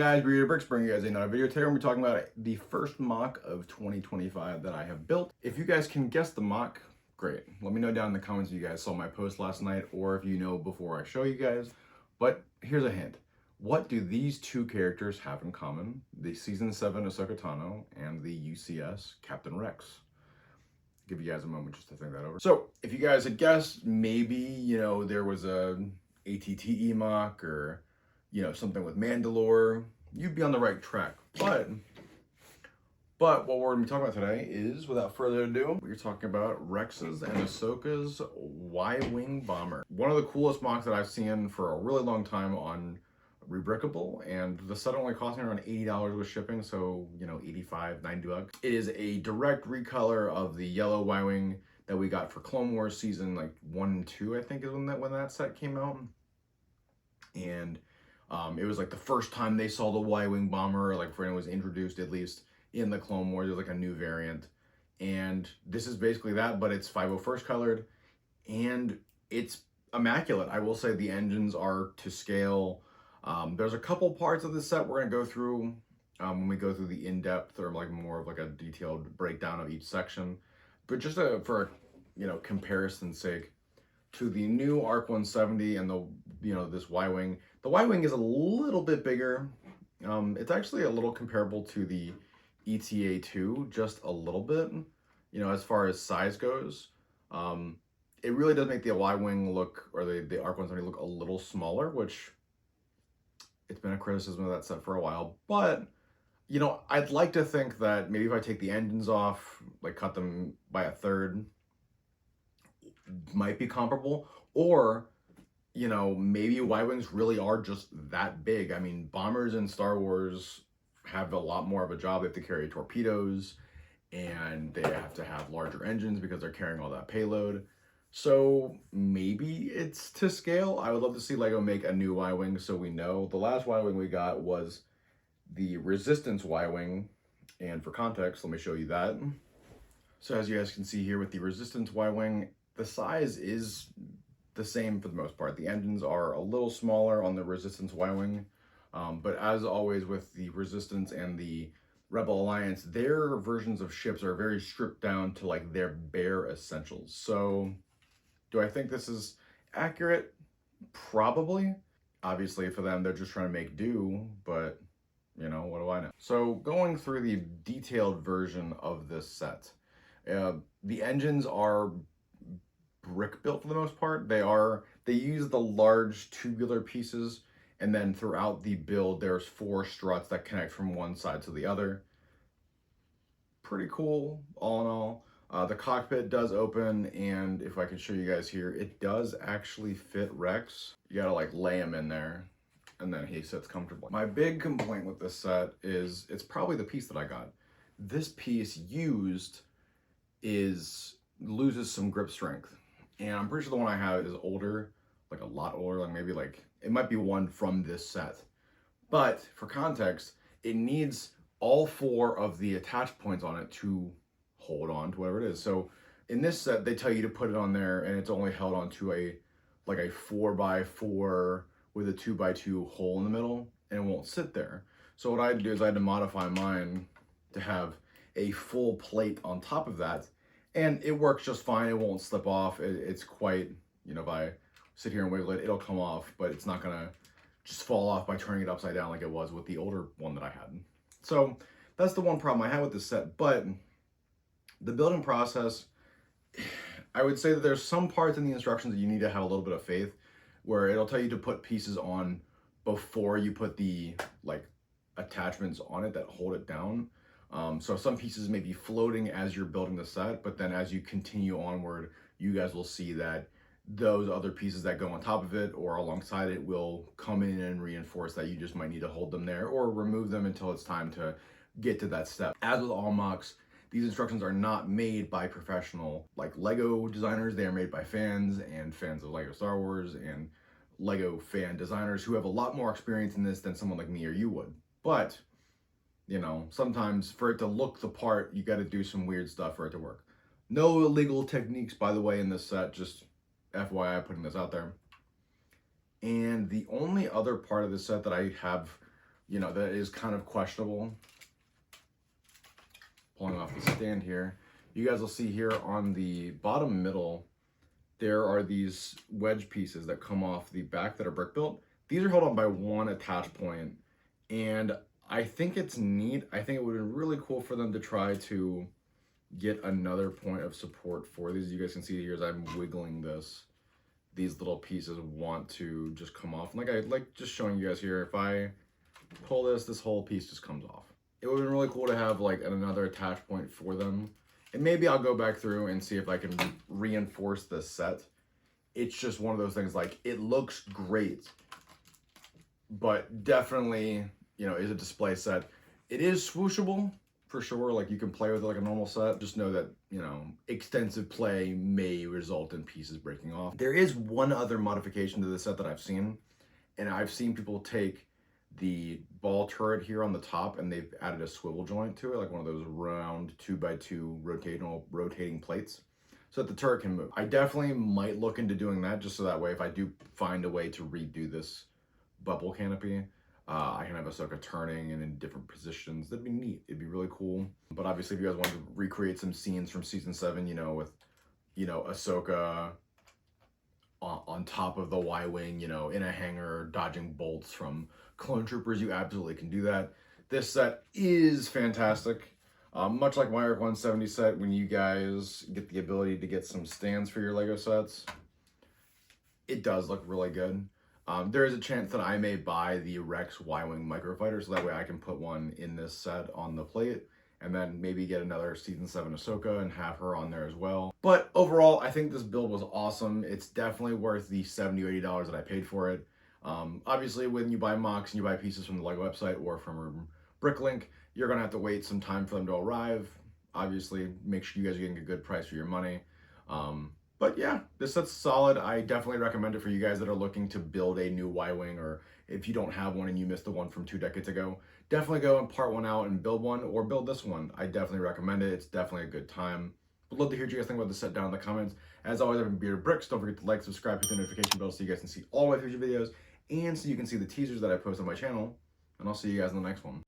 guys, Burrito Bricks bringing you guys another video. Today we're going to be talking about the first MOC of 2025 that I have built. If you guys can guess the MOC, great. Let me know down in the comments if you guys saw my post last night or if you know before I show you guys. But here's a hint. What do these two characters have in common? The Season 7 Ahsoka Tano and the UCS Captain Rex. Give you guys a moment just to think that over. So if you guys had guessed, maybe, there was a ATTE MOC or something with Mandalore, you'd be on the right track. But what we're going to be talking about today is, without further ado, we're talking about Rex's and Ahsoka's Y-Wing Bomber. One of the coolest MOCs that I've seen for a really long time on Rebrickable, and the set only cost me around $80 with shipping, so, 85, 90 bucks. It is a direct recolor of the yellow Y-Wing that we got for Clone Wars season 1 and 2, I think is when that set came out. And it was the first time they saw the Y-Wing bomber, when it was introduced, at least in the Clone Wars. It was a new variant. And this is basically that, but it's 501st colored. And it's immaculate. I will say the engines are to scale. There's a couple parts of the set we're going to go through when we go through the in-depth or more of a detailed breakdown of each section. But just for comparison's sake, to the new ARC 170 and this Y-Wing. The Y-Wing is a little bit bigger. It's actually a little comparable to the ETA 2, just a little bit, as far as size goes. It really does make the Y-Wing look, or the ARC 170 look a little smaller, which it's been a criticism of that set for a while. But, I'd like to think that maybe if I take the engines off, cut them by a third, might be comparable, or maybe Y-Wings really are just that big. I mean, bombers in Star Wars have a lot more of a job. They have to carry torpedoes and they have to have larger engines because they're carrying all that payload. So maybe it's to scale. I would love to see Lego make a new Y-Wing so we know. The last Y-Wing we got was the Resistance Y-Wing, and for context, let me show you that. So as you guys can see here with the Resistance Y-Wing, the size is the same for the most part. The engines are a little smaller on the Resistance Y-Wing, but as always with the Resistance and the Rebel Alliance, their versions of ships are very stripped down to their bare essentials. So do I think this is accurate? Probably. Obviously for them, they're just trying to make do, but what do I know? So going through the detailed version of this set, the engines are brick built for the most part. They use the large tubular pieces, and then throughout the build there's 4 struts that connect from one side to the other. Pretty cool all in all. The cockpit does open, and if I can show you guys here, it does actually fit Rex. You gotta lay him in there and then he sits comfortably. My big complaint with this set is it's probably the piece that I got. This piece used loses some grip strength. And I'm pretty sure the one I have is older, a lot older, maybe it might be one from this set. But for context, it needs all 4 of the attach points on it to hold on to whatever it is. So in this set, they tell you to put it on there, and it's only held onto a 4x4 with a 2x2 hole in the middle, and it won't sit there. So what I had to do is I had to modify mine to have a full plate on top of that. And it works just fine. It won't slip off. It's quite, if I sit here and wiggle it, it'll come off, but it's not gonna just fall off by turning it upside down like it was with the older one that I had. So that's the one problem I had with this set. But the building process, I would say that there's some parts in the instructions that you need to have a little bit of faith, where it'll tell you to put pieces on before you put the attachments on it that hold it down. So some pieces may be floating as you're building the set, but then as you continue onward, you guys will see that those other pieces that go on top of it or alongside it will come in and reinforce that. You just might need to hold them there or remove them until it's time to get to that step. As with all MOCs, these instructions are not made by professional Lego designers. They are made by fans and fans of Lego Star Wars and Lego fan designers who have a lot more experience in this than someone like me or you would. But sometimes for it to look the part, you got to do some weird stuff for it to work. No illegal techniques, by the way, in this set, just FYI putting this out there. And the only other part of the set that I have you know, that is kind of questionable. Pulling off the stand here, you guys will see here on the bottom middle, there are these wedge pieces that come off the back that are brick built. These are held on by one attach point, and I think it's neat. I think it would be really cool for them to try to get another point of support for these. You guys can see here as I'm wiggling this, these little pieces want to just come off. And like just showing you guys here, if I pull this whole piece just comes off. It would have been really cool to have like another attach point for them. And maybe I'll go back through and see if I can reinforce this set. It's just one of those things, like, it looks great, but definitely, you know, is a display set. It is swooshable for sure. Like, you can play with it like a normal set. Just know that, you know, extensive play may result in pieces breaking off. There is one other modification to this set that I've seen, and I've seen people take the ball turret here on the top and they've added a swivel joint to it, like one of those round 2x2 rotating plates, so that the turret can move. I definitely might look into doing that, just so that way if I do find a way to redo this bubble canopy, I can have Ahsoka turning and in different positions. That'd be neat. It'd be really cool. But obviously, if you guys want to recreate some scenes from season 7, you know, with, you know, Ahsoka on top of the Y-Wing, you know, in a hangar, dodging bolts from clone troopers, you absolutely can do that. This set is fantastic. Much like my Arc 170 set, when you guys get the ability to get some stands for your Lego sets, it does look really good. There is a chance that I may buy the Rex Y-Wing microfighter, so that way I can put one in this set on the plate, and then maybe get another Season 7 Ahsoka and have her on there as well. But overall, I think this build was awesome. It's definitely worth the $70 or $80 that I paid for it. Obviously, when you buy MOCs and you buy pieces from the LEGO website or from Bricklink, you're going to have to wait some time for them to arrive. Obviously, make sure you guys are getting a good price for your money. But yeah, this set's solid. I definitely recommend it for you guys that are looking to build a new Y-Wing, or if you don't have one and you missed the one from 2 decades ago, definitely go and part one out and build one, or build this one. I definitely recommend it. It's definitely a good time. Would love to hear what you guys think about the set down in the comments. As always, I've been Bearded Bricks. Don't forget to like, subscribe, hit the notification bell so you guys can see all my future videos, and so you can see the teasers that I post on my channel. And I'll see you guys in the next one.